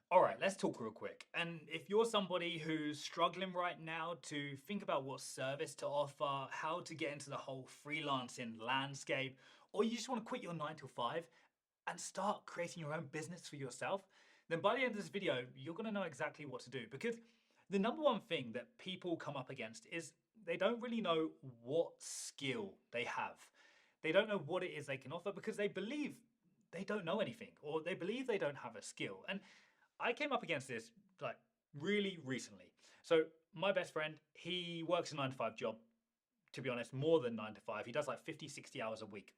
All right, let's talk real quick. And if you're somebody who's struggling right now to think about what service to offer, how to get into the whole freelancing landscape, or you just want to quit your 9 to 5 and start creating your own business for yourself, then by the end of this video, you're going to know exactly what to do. Because the number one thing that people come up against is they don't really know what skill they have. They don't know what it is they can offer because they believe they don't know anything or they believe they don't have a skill. And I came up against this like really recently. So my best friend, he works a 9 to 5 job, to be honest, more than 9 to 5. He does like 50, 60 hours a week.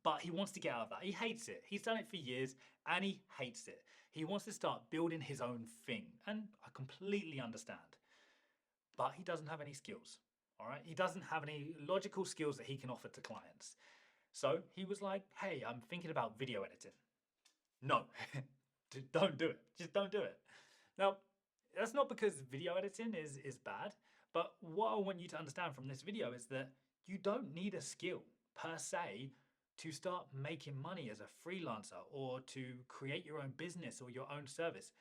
But he wants to get out of that. He hates it. He's done it for years and he hates it. He wants to start building his own thing. And I completely understand. But he doesn't have any skills. All right. He doesn't have any logical skills that he can offer to clients. So he was like, hey, I'm thinking about video editing. No, don't do it. Just don't do it. Now, that's not because video editing is bad, but what I want you to understand from this video is that you don't need a skill per se to start making money as a freelancer or to create your own business or your own service.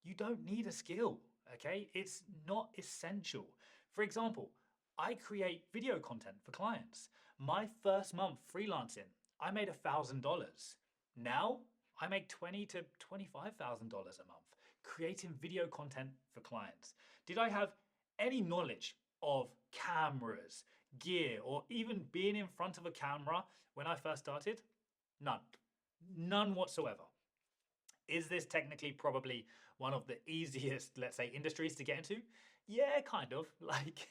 You don't need a skill, okay? It's not essential. For example, I create video content for clients. My first month freelancing, I made $1,000. Now I make $20,000 to $25,000 a month creating video content for clients. Did I have any knowledge of cameras, gear, or even being in front of a camera when I first started? None. None whatsoever. Is this technically probably one of the easiest, let's say, industries to get into? Yeah, kind of. Like,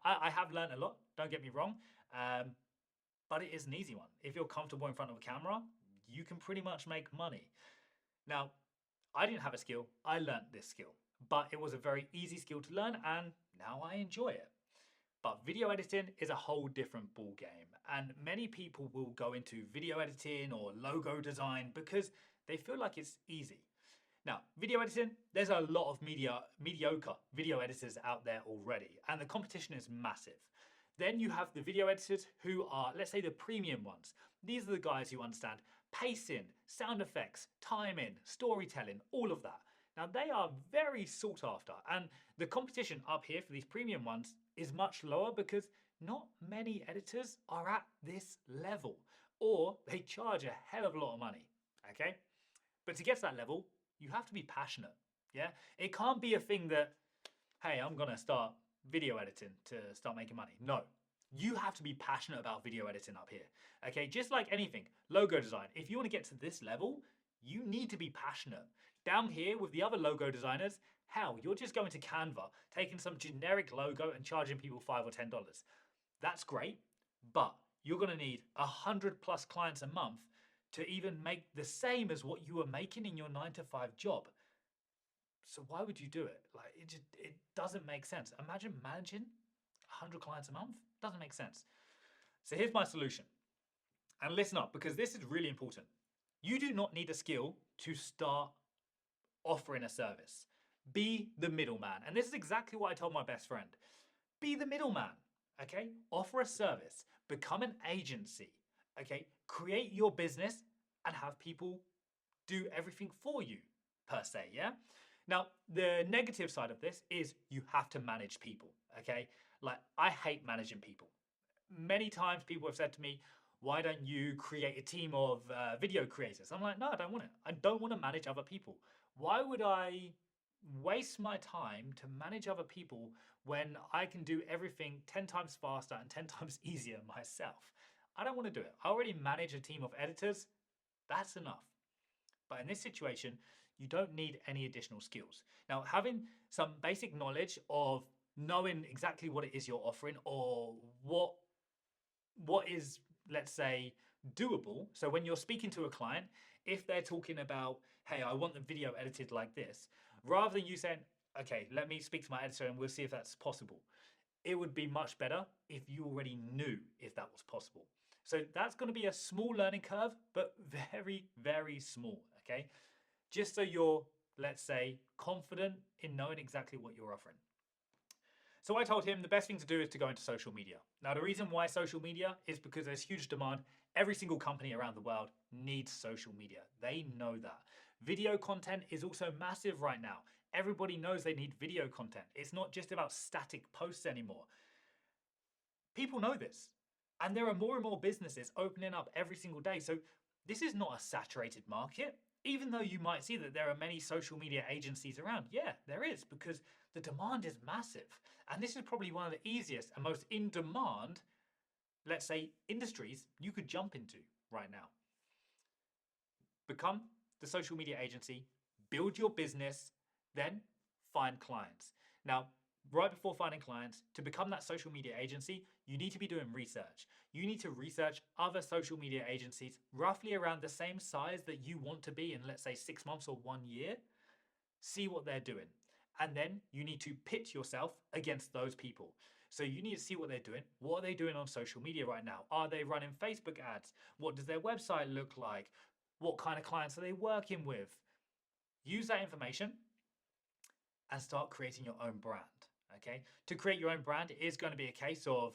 I have learned a lot, don't get me wrong, but it is an easy one. If you're comfortable in front of a camera, you can pretty much make money. Now, I didn't have a skill, I learned this skill, but it was a very easy skill to learn and now I enjoy it. But video editing is a whole different ball game, and many people will go into video editing or logo design because they feel like it's easy. Now, video editing, there's a lot of mediocre video editors out there already, and the competition is massive. Then you have the video editors who are, let's say, the premium ones. These are the guys who understand pacing, sound effects, timing, storytelling, all of that. Now, they are very sought after, and the competition up here for these premium ones is much lower because not many editors are at this level, or they charge a hell of a lot of money, okay? But to get to that level, you have to be passionate, yeah? It can't be a thing that, hey, I'm gonna start video editing to start making money. No, you have to be passionate about video editing up here, okay? Just like anything, logo design, if you wanna get to this level, you need to be passionate. Down here with the other logo designers, hell, you're just going to Canva, taking some generic logo and charging people $5 or $10. That's great, but you're gonna need 100+ clients a month to even make the same as what you were making in your 9 to 5 job. So why would you do it? Like it doesn't make sense. Imagine managing 100 clients a month. Doesn't make sense. So here's my solution. And listen up because this is really important. You do not need a skill to start offering a service. Be the middleman. And this is exactly what I told my best friend. Be the middleman, okay? Offer a service, become an agency, okay? Create your business and have people do everything for you, per se, yeah? Now, the negative side of this is you have to manage people, okay? Like, I hate managing people. Many times people have said to me, why don't you create a team of video creators? I'm like, no, I don't want it. I don't want to manage other people. Why would I waste my time to manage other people when I can do everything 10 times faster and 10 times easier myself? I don't want to do it. I already manage a team of editors. That's enough. But in this situation, you don't need any additional skills. Now, having some basic knowledge of knowing exactly what it is you're offering or what is, let's say, doable. So when you're speaking to a client, if they're talking about, hey, I want the video edited like this, rather than you saying, okay, let me speak to my editor and we'll see if that's possible. It would be much better if you already knew if that was possible. So that's going to be a small learning curve, but very, very small, okay? Just so you're, let's say, confident in knowing exactly what you're offering. So I told him the best thing to do is to go into social media. Now, the reason why social media is because there's huge demand. Every single company around the world needs social media. They know that. Video content is also massive right now. Everybody knows they need video content. It's not just about static posts anymore. People know this. And there are more and more businesses opening up every single day. So this is not a saturated market. Even though you might see that there are many social media agencies around, yeah, there is, because the demand is massive. And this is probably one of the easiest and most in demand, let's say, industries you could jump into right now. Become the social media agency, build your business, then find clients. Now, right before finding clients, to become that social media agency, you need to be doing research. You need to research other social media agencies roughly around the same size that you want to be in, let's say, 6 months or 1 year. See what they're doing. And then you need to pit yourself against those people. So you need to see what they're doing. What are they doing on social media right now? Are they running Facebook ads? What does their website look like? What kind of clients are they working with? Use that information and start creating your own brand. Okay, to create your own brand, it is going to be a case of,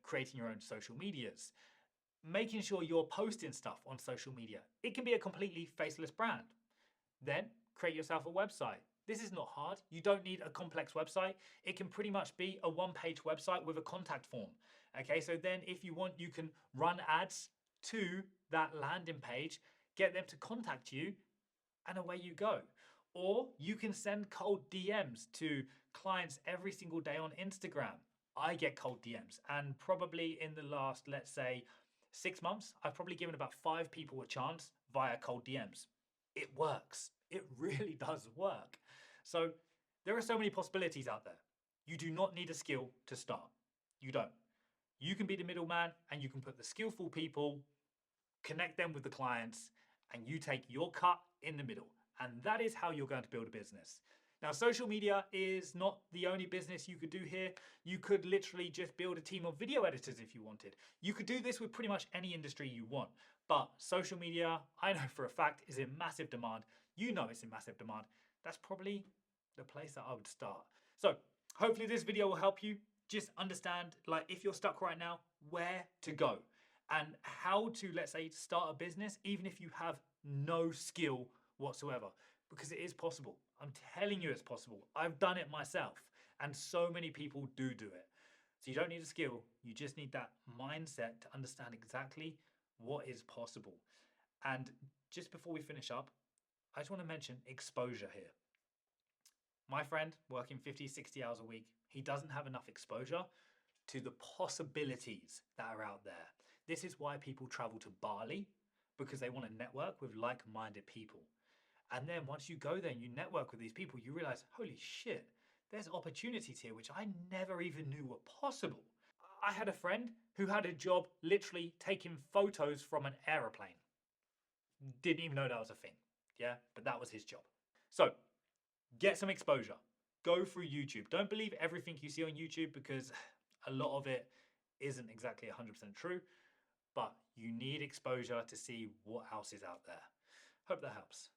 creating your own social medias, making sure you're posting stuff on social media. It can be a completely faceless brand. Then create yourself a website. This is not hard. You don't need a complex website. It can pretty much be a one-page website with a contact form. Okay, so then if you want, you can run ads to that landing page, get them to contact you, and away you go. Or you can send cold DMs to clients every single day on Instagram. I get cold DMs, and probably in the last, let's say, 6 months, I've probably given about 5 people a chance via cold DMs. It works. It really does work. So there are so many possibilities out there. You do not need a skill to start. You don't. You can be the middleman, and you can put the skillful people, connect them with the clients, and you take your cut in the middle. And that is how you're going to build a business. Now, social media is not the only business you could do here. You could literally just build a team of video editors if you wanted. You could do this with pretty much any industry you want. But social media, I know for a fact, is in massive demand. You know it's in massive demand. That's probably the place that I would start. So hopefully this video will help you just understand, like, if you're stuck right now, where to go and how to, let's say, start a business, even if you have no skill whatsoever, because it is possible. I'm telling you it's possible. I've done it myself, and so many people do it. So you don't need a skill. You just need that mindset to understand exactly what is possible. And just before we finish up, I just want to mention exposure here. My friend working 50, 60 hours a week, he doesn't have enough exposure to the possibilities that are out there. This is why people travel to Bali, because they want to network with like-minded people. And then once you go there and you network with these people, you realize, holy shit, there's opportunities here which I never even knew were possible. I had a friend who had a job literally taking photos from an aeroplane. Didn't even know that was a thing. Yeah, but that was his job. So get some exposure. Go through YouTube. Don't believe everything you see on YouTube, because a lot of it isn't exactly 100% true, but you need exposure to see what else is out there. Hope that helps.